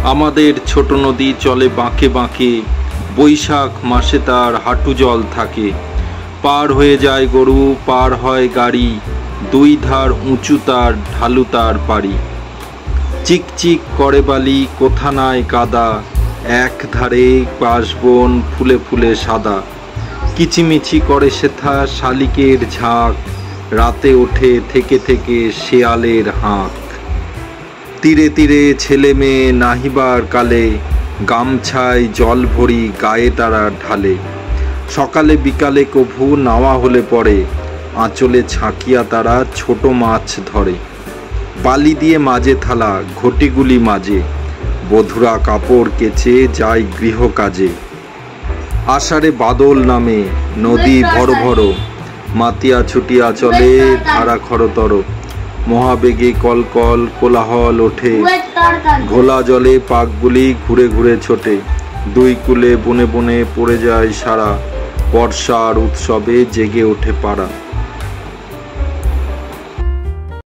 আমাদের ছোট নদী চলে বাঁকে বাঁকে, বৈশাখ মাসে তার হাঁটু জল থাকে। পার হয়ে যায় গরু, পার হয় গাড়ি, দুই ধার উঁচু তার, ঢালু তার পাড়ি। চিকচিক করে বালি, কোথা নাই কাদা, এক ধারে বাঁশবন ফুলে ফুলে সাদা। কিচিমিচি করে সেথা শালিকের ঝাঁক, রাতে ওঠে থেকে থেকে শেয়ালের হাঁক। তীরে তীরে ছেলে মেয়ে নাহিবার কালে, গামছায় জল ভরি গায়ে তারা ঢালে। সকালে বিকালে কভু নাওয়া হলে পরে, আঁচলে ছাঁকিয়া তারা ছোট মাছ ধরে। বালি দিয়ে মাঝে থালা, ঘটিগুলি মাঝে, বধুরা কাপড় কেচে যায় গৃহ কাজে। আষাঢ়ে বাদল নামে, নদী ভর ভর, মাতিয়া ছুটিয়া চলে ধারা খরতর। মহাবেগে কলকল কোলাহল ওঠে, ঘোলা জলে পাকগুলি ঘুরে ঘুরে ছোটে। দুই কূলে বনে বনে পড়ে যায় সারা, বর্ষার উৎসবে জেগে ওঠে পাড়া।